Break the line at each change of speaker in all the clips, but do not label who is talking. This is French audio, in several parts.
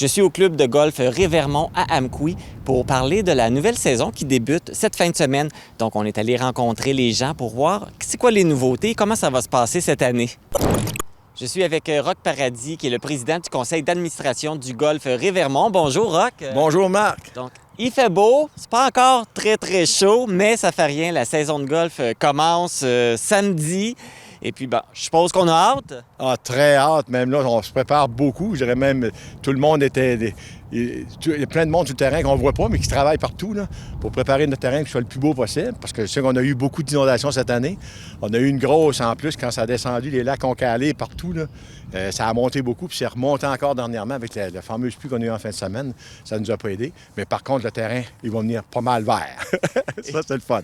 Je suis au club de golf Révermont à Amqui pour parler de la nouvelle saison qui débute cette fin de semaine. Donc, on est allé rencontrer les gens pour voir c'est quoi les nouveautés et comment ça va se passer cette année. Je suis avec Roch Paradis, qui est le président du conseil d'administration du golf Révermont. Bonjour, Roch.
Bonjour, Marc.
Donc, il fait beau, c'est pas encore très chaud, mais ça fait rien. La saison de golf commence samedi. Et puis, je suppose qu'on a hâte.
Ah, très hâte. Même là, on se prépare beaucoup. Je dirais même, tout le monde était... Il y a plein de monde sur le terrain qu'on ne voit pas, mais qui travaille partout là, pour préparer notre terrain, que ce soit le plus beau possible. Parce que je sais qu'on a eu beaucoup d'inondations cette année. On a eu une grosse en plus quand ça a descendu. Les lacs ont calé partout. Là. Ça a monté beaucoup, puis c'est remonté encore dernièrement avec la fameuse pluie qu'on a eue en fin de semaine. Ça ne nous a pas aidés. Mais par contre, le terrain, il va venir pas mal vert. Ça, c'est le fun.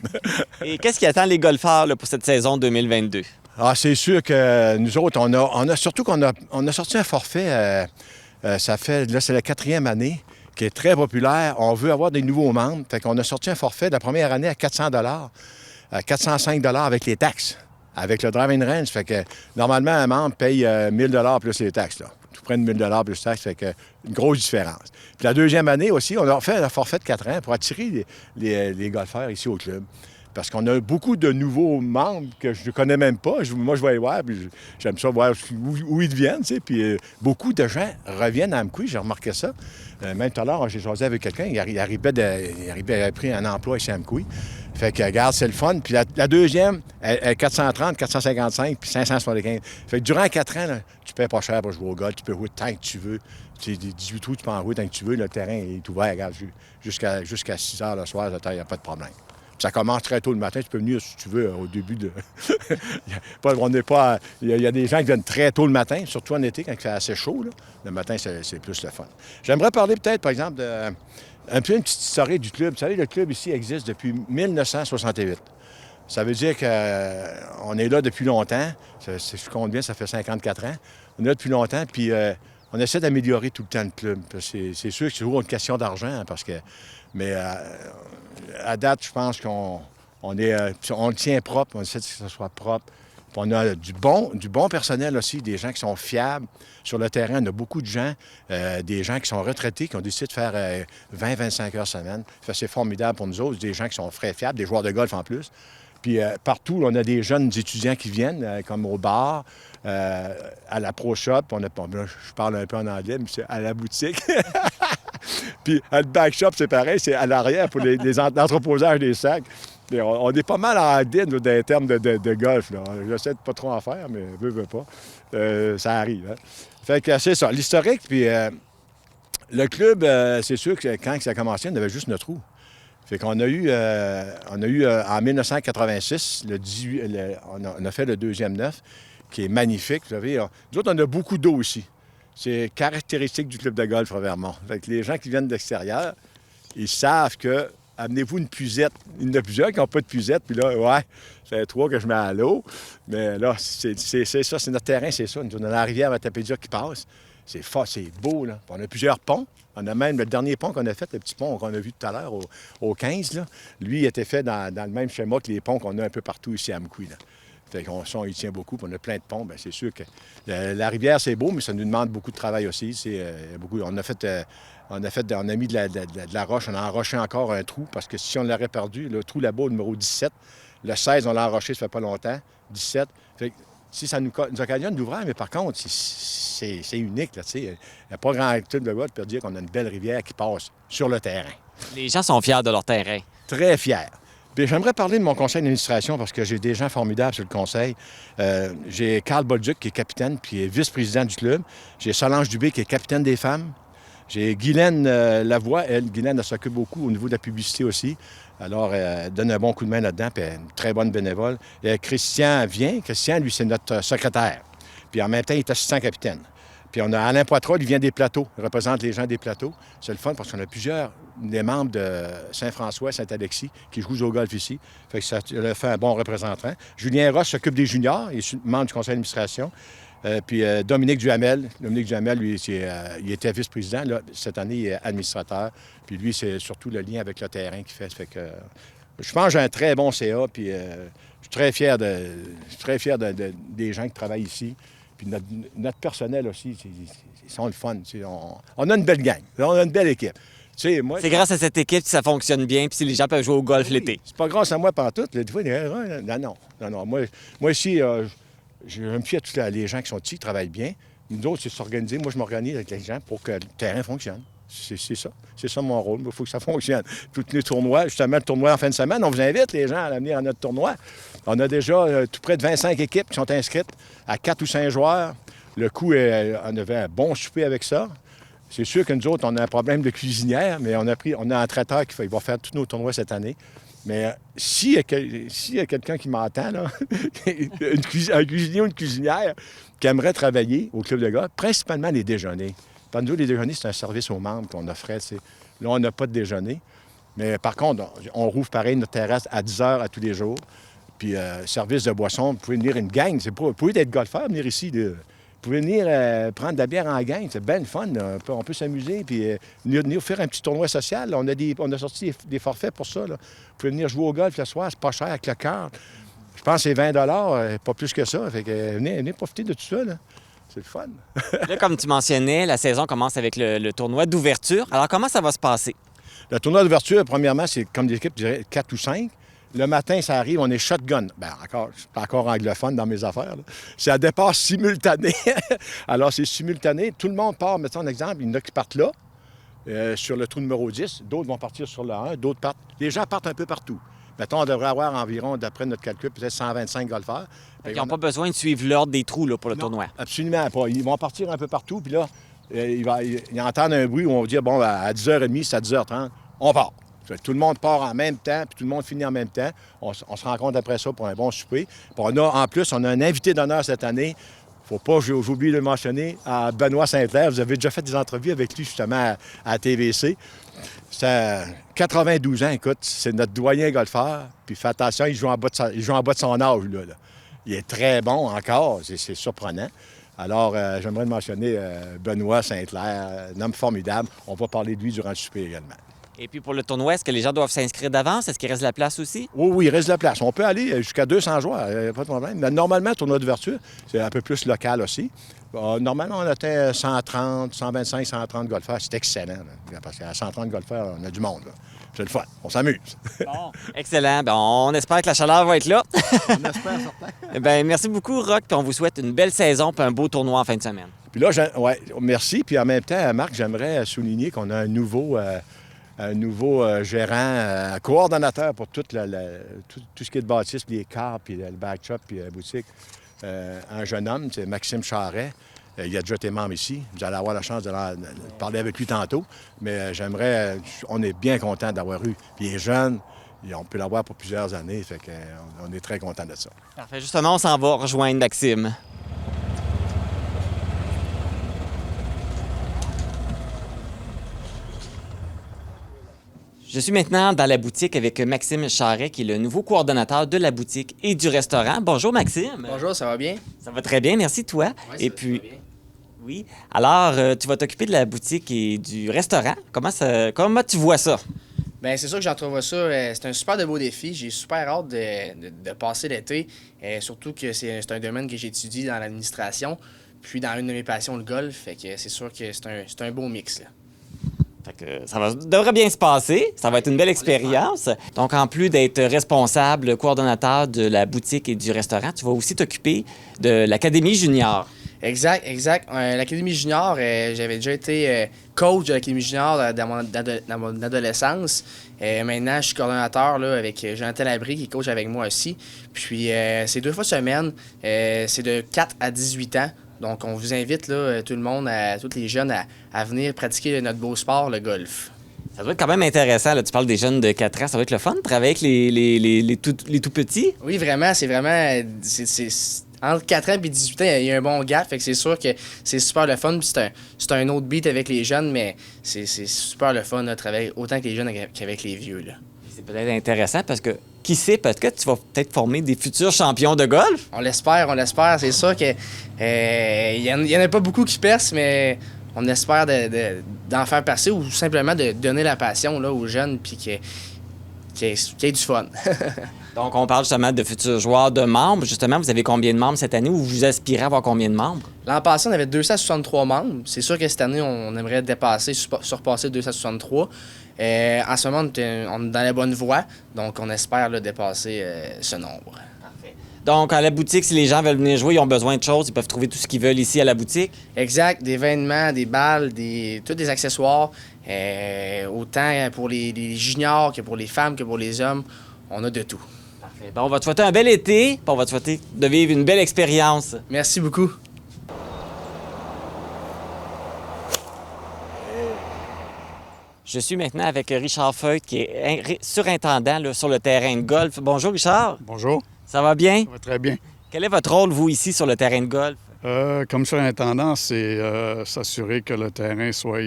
Et qu'est-ce qui attend les golfeurs là, pour cette saison 2022?
Ah, c'est sûr que nous autres, on a surtout qu'on a sorti un forfait, ça fait, là, c'est la 4e année, qui est très populaire. On veut avoir des nouveaux membres. Fait qu'on a sorti un forfait la première année à 400 à 405 avec les taxes, avec le driving range. Fait que, normalement, un membre paye 1000 plus les taxes, là. Tout près de 1000 plus les taxes, fait que une grosse différence. Puis la deuxième année aussi, on a fait un forfait de 4 ans pour attirer les golfeurs ici au club. Parce qu'on a beaucoup de nouveaux membres que je ne connais même pas. Moi, je vais les voir, puis j'aime ça voir où ils viennent, tu sais. Puis beaucoup de gens reviennent à Amqui, j'ai remarqué ça. Même tout à l'heure, j'ai jasé avec quelqu'un, il avait pris un emploi ici à Amqui. Fait que, regarde, c'est le fun. Puis la deuxième, elle est 430, 455, puis 575. Fait que durant 4 ans, là, tu paies pas cher pour jouer au golf. Tu peux jouer tant que tu veux. Tu sais, 18 trous, tu peux en jouer tant que tu veux. Le terrain est ouvert, regarde, jusqu'à 6 heures le soir, il n'y a pas de problème. Ça commence très tôt le matin. Tu peux venir, si tu veux, au début de... on n'est pas... Il y a des gens qui viennent très tôt le matin, surtout en été, quand il fait assez chaud. Là. Le matin, c'est plus le fun. J'aimerais parler peut-être, par exemple, une petite historique du club. Vous savez, le club ici existe depuis 1968. Ça veut dire qu'on est là depuis longtemps. Si je compte bien, ça fait 54 ans. On est là depuis longtemps, puis on essaie d'améliorer tout le temps le club. C'est sûr que c'est toujours une question d'argent, hein, parce que... Mais à date, je pense qu'on le tient propre, on essaie que ce soit propre. Puis on a du bon personnel aussi, des gens qui sont fiables. Sur le terrain, on a beaucoup de gens, des gens qui sont retraités, qui ont décidé de faire 20-25 heures semaine. C'est formidable pour nous autres, des gens qui sont très fiables, des joueurs de golf en plus. Puis partout, on a des jeunes étudiants qui viennent, comme au bar, à la Pro Shop. Je parle un peu en anglais, mais c'est à la boutique. Puis à le back shop, c'est pareil, c'est à l'arrière pour l'entreposage des sacs. Et on est pas mal en din dans les termes de golf. J'essaie de pas trop en faire, mais veux pas. Ça arrive. Hein? Fait que c'est ça. L'historique, puis le club, c'est sûr que quand ça a commencé, on avait juste 9 trous. Fait qu'on a eu en 1986, on a fait le deuxième 9, qui est magnifique. Vous savez, nous autres, on a beaucoup d'eau ici. C'est caractéristique du club de golf Révermont. Fait que les gens qui viennent de l'extérieur, ils savent que amenez-vous une puisette. Il y en a plusieurs qui n'ont pas de puisette, puis là, ouais, c'est 3 que je mets à l'eau. Mais là, c'est ça, c'est notre terrain, c'est ça. On a la rivière Matapédia qui passe. C'est fort, c'est beau, là. Puis on a plusieurs ponts. On a même le dernier pont qu'on a fait, le petit pont qu'on a vu tout à l'heure au 15, là. Lui, il était fait dans le même schéma que les ponts qu'on a un peu partout ici à Amqui, là. Fait qu'on il tient beaucoup, puis on a plein de ponts. Bien, c'est sûr que la rivière, c'est beau, mais ça nous demande beaucoup de travail aussi. On a mis de la roche, on a enroché encore un trou, parce que si on l'aurait perdu, le trou là-bas, au numéro 17, le 16, on l'a enroché, ça fait pas longtemps, 17. Fait que, si ça nous occasionne d'ouvrir, mais par contre, c'est unique, là, tu sais. Il n'y a pas grand club de golf pour dire qu'on a une belle rivière qui passe sur le terrain.
Les gens sont fiers de leur terrain.
Très fiers. Puis j'aimerais parler de mon conseil d'administration parce que j'ai des gens formidables sur le conseil. J'ai Carl Bolduc qui est capitaine puis qui est vice-président du club. J'ai Solange Dubé qui est capitaine des femmes. J'ai Guylaine Lavoie. Guylaine, elle s'occupe beaucoup au niveau de la publicité aussi. Alors, elle donne un bon coup de main là-dedans, puis elle est une très bonne bénévole. Et Christian vient. Christian, lui, c'est notre secrétaire. Puis en même temps, il est assistant capitaine. Puis on a Alain Poitras, il vient des plateaux. Il représente les gens des plateaux. C'est le fun parce qu'on a plusieurs des membres de Saint-François, Saint-Alexis, qui jouent au golf ici. Fait que ça fait un bon représentant. Julien Roche s'occupe des juniors. Il est membre du conseil d'administration. Puis Dominique Duhamel. Dominique Duhamel, lui, il était vice-président. Là, cette année, il est administrateur. Puis lui, c'est surtout le lien avec le terrain qu'il fait. Fait que je pense que j'ai un très bon CA. Puis je suis très fier des gens qui travaillent ici. Puis notre personnel aussi, ils sont le fun. On a une belle gang, on a une belle équipe. Moi,
C'est grâce à cette équipe que ça fonctionne bien, puis si les gens peuvent jouer au golf l'été.
C'est pas grâce à moi pantoute. Des fois, non. Moi ici, je me fie à tous les gens qui sont ici, qui travaillent bien. Nous autres, c'est s'organiser. Moi, je m'organise avec les gens pour que le terrain fonctionne. C'est ça. C'est ça mon rôle. Il faut que ça fonctionne. Tous les tournois, justement, le tournoi en fin de semaine, on vous invite, les gens, à venir à notre tournoi. On a déjà tout près de 25 équipes qui sont inscrites à 4 ou 5 joueurs. Le coût, on avait un bon souper avec ça. C'est sûr que nous autres, on a un problème de cuisinière, mais on a un traiteur qui va faire tous nos tournois cette année. Mais s'il y a quelqu'un qui m'entend, là, un cuisinier ou une cuisinière qui aimerait travailler au club de golf, principalement les déjeuners. Pour nous, les déjeuners, c'est un service aux membres qu'on offrait. Là, on n'a pas de déjeuner. Mais par contre, on rouvre pareil notre terrasse à 10 heures à tous les jours. Puis, service de boisson, vous pouvez venir une gang. Vous pouvez être golfeur, venir ici. Vous pouvez venir prendre de la bière en gang. C'est bien le fun. On peut s'amuser. Puis, venir faire un petit tournoi social. On a sorti des forfaits pour ça. Là. Vous pouvez venir jouer au golf le soir. C'est pas cher avec le cœur. Je pense que c'est 20 pas plus que ça. Fait que venez profiter de tout ça. Là. C'est le fun.
Là, comme tu mentionnais, la saison commence avec le tournoi d'ouverture. Alors, comment ça va se passer?
Le tournoi d'ouverture, premièrement, c'est comme des équipes, je dirais 4 ou 5. Le matin, ça arrive, on est shotgun. Bien, encore, je suis pas encore anglophone dans mes affaires. Là. C'est à départ simultané. Alors, c'est simultané. Tout le monde part, mettons un exemple, il y en a qui partent là, sur le trou numéro 10. D'autres vont partir sur le 1, d'autres partent. Les gens partent un peu partout. Mettons, on devrait avoir environ, d'après notre calcul, peut-être 125 golfeurs.
Ils n'ont pas besoin de suivre l'ordre des trous là, pour le tournoi.
Absolument pas. Ils vont partir un peu partout, puis là, ils entendent un bruit où on va dire, bon, à 10h30, c'est à 10h30, on part. Tout le monde part en même temps, puis tout le monde finit en même temps. On se rencontre après ça pour un bon souper. Puis en plus, on a un invité d'honneur cette année. Faut pas, j'oublie de le mentionner, à Benoît Saint-Clair. Vous avez déjà fait des entrevues avec lui, justement, à TVC. C'est 92 ans, écoute, c'est notre doyen golfeur. Puis fais attention, il joue en bas de son âge, là. Il est très bon encore, c'est surprenant. Alors, j'aimerais mentionner Benoît Saint-Clair, un homme formidable. On va parler de lui durant le souper également.
Et puis pour le tournoi, est-ce que les gens doivent s'inscrire d'avance? Est-ce qu'il reste de la place aussi?
Oui, il reste de la place. On peut aller jusqu'à 200 joueurs, pas de problème. Mais normalement, le tournoi d'ouverture, c'est un peu plus local aussi. Normalement, on atteint 130, 125, 130 golfeurs. C'est excellent, là, parce qu'à 130 golfeurs, on a du monde. Là. C'est le fun. On s'amuse.
Bon, excellent. Bien, on espère que la chaleur va être là.
On espère, certain.
Bien, merci beaucoup, Roch, puis on vous souhaite une belle saison puis un beau tournoi en fin de semaine.
Puis là, merci. Puis en même temps, Marc, j'aimerais souligner qu'on a un nouveau gérant, coordonnateur pour tout ce qui est de bâtisse, les cars, puis le back shop, puis la boutique. Un jeune homme, c'est Maxime Charret. Il a déjà été membre ici. Vous allez avoir la chance de parler avec lui tantôt. Mais on est bien content d'avoir eu. Puis il est jeune, on peut l'avoir pour plusieurs années. Fait qu'on est très content de ça.
Parfait. Justement, on s'en va rejoindre Maxime. Je suis maintenant dans la boutique avec Maxime Charret, qui est le nouveau coordonnateur de la boutique et du restaurant. Bonjour, Maxime.
Bonjour, ça va bien?
Ça va très bien, merci, toi.
Oui,
et puis, ça va bien. Oui. Alors, tu vas t'occuper de la boutique et du restaurant. Comment tu vois ça?
Bien, c'est sûr que j'entrevois ça. C'est un super de beau défi. J'ai super hâte de passer l'été. Surtout que c'est un domaine que j'étudie dans l'administration. Puis dans une de mes passions, le golf. Fait que c'est sûr que c'est un beau mix, là.
Fait que ça devrait bien se passer. Ça va être une belle expérience. Donc, en plus d'être responsable, coordonnateur de la boutique et du restaurant, tu vas aussi t'occuper de l'Académie junior.
Exact. L'Académie junior, j'avais déjà été coach de l'Académie junior dans mon adolescence. Maintenant, je suis coordonnateur là, avec Jonathan Labrie, qui est coach avec moi aussi. Puis, c'est 2 fois semaine. C'est de 4 à 18 ans. Donc, on vous invite, là, tout le monde, tous les jeunes, à venir pratiquer notre beau sport, le golf.
Ça doit être quand même intéressant. Là. Tu parles des jeunes de 4 ans. Ça va être le fun de travailler avec les tout petits?
Oui, vraiment. C'est vraiment... entre 4 ans et 18 ans, il y a un bon gap. Fait que c'est sûr que c'est super le fun. Puis c'est un autre beat avec les jeunes, mais c'est super le fun de travailler autant avec les jeunes qu'avec les vieux, là.
C'est peut-être intéressant parce que, qui sait, peut-être que tu vas peut-être former des futurs champions de golf?
On l'espère. C'est sûr que il y en a pas beaucoup qui percent, mais on espère d'en faire passer ou simplement de donner la passion là, aux jeunes puis qu'il y ait du fun.
Donc, on parle justement de futurs joueurs, de membres. Justement, vous avez combien de membres cette année ou vous aspirez à avoir combien de membres?
L'an passé, on avait 263 membres. C'est sûr que cette année, on aimerait dépasser, surpasser 263. En ce moment, on est dans la bonne voie, donc on espère là, dépasser ce nombre.
Donc, à la boutique, si les gens veulent venir jouer, ils ont besoin de choses, ils peuvent trouver tout ce qu'ils veulent ici à la boutique.
Exact, des vêtements, des balles, tous des accessoires, autant pour les juniors que pour les femmes que pour les hommes, on a de tout.
Parfait. Bon, on va te souhaiter un bel été, puis on va te souhaiter de vivre une belle expérience.
Merci beaucoup.
Je suis maintenant avec Richard Feucht, qui est surintendant là, sur le terrain de golf. Bonjour, Richard.
Bonjour,
Ça va bien?
ça va très bien.
Quel est votre rôle, vous, ici, sur le terrain de golf?
Comme surintendant, c'est s'assurer que le terrain soit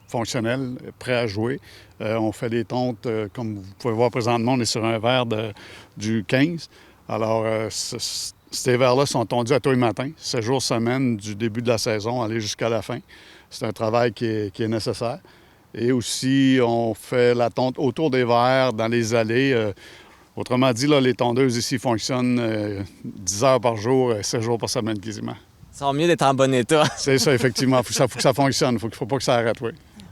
fonctionnel, prêt à jouer. On fait des tontes, comme vous pouvez voir présentement, on est sur un verre du 15. Alors, ces verres-là sont tondus à tous les matins, 7 jours semaine du début de la saison, aller jusqu'à la fin. C'est un travail qui est nécessaire. Et aussi, on fait la tonte autour des verres, dans les allées. Autrement dit, là, les tondeuses ici fonctionnent 10 heures par jour, 7 jours par semaine quasiment.
Ils sont mieux d'être en bon état.
C'est ça, effectivement. Faut que ça fonctionne. Faut pas que ça arrête, oui.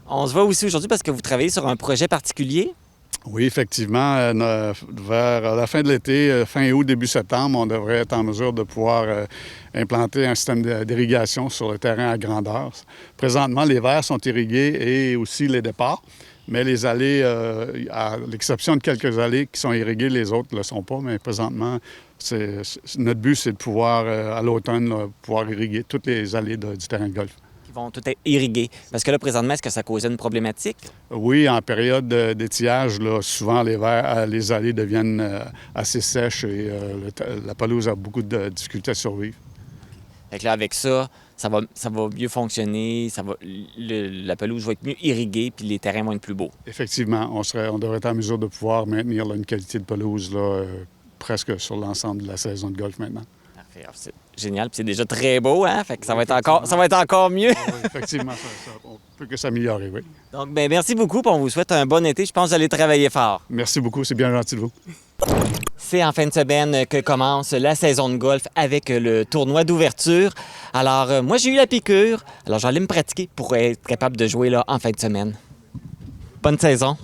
On se voit aussi aujourd'hui parce que vous travaillez sur un projet particulier.
Oui, effectivement. Vers la fin de l'été, fin août, début septembre, on devrait être en mesure de pouvoir implanter un système d'irrigation sur le terrain à grandeur. Présentement, les verres sont irrigués et aussi les départs. Mais les allées, à l'exception de quelques allées qui sont irriguées, les autres ne le sont pas. Mais présentement, notre but, c'est de pouvoir, à l'automne, là, pouvoir irriguer toutes les allées du terrain de golf.
Qui vont tout être irrigués. Parce que là, présentement, est-ce que ça cause une problématique?
Oui, en période d'étiage, là, souvent les allées deviennent assez sèches et la pelouse a beaucoup de difficultés à survivre.
Fait que là, avec ça, ça va mieux fonctionner, la pelouse va être mieux irriguée, puis les terrains vont être plus beaux.
Effectivement, on devrait être en mesure de pouvoir maintenir là, une qualité de pelouse là, presque sur l'ensemble de la saison de golf maintenant.
Parfait. Alors, c'est génial, puis c'est déjà très beau, hein? Fait que ça va être encore mieux.
Oui, effectivement, on peut que s'améliorer, oui.
Donc, bien, merci beaucoup, puis on vous souhaite un bon été. Je pense que vous allez travailler fort.
Merci beaucoup, c'est bien gentil de vous.
C'est en fin de semaine que commence la saison de golf avec le tournoi d'ouverture. Alors, moi, j'ai eu la piqûre. Alors, j'allais me pratiquer pour être capable de jouer là en fin de semaine. Bonne saison.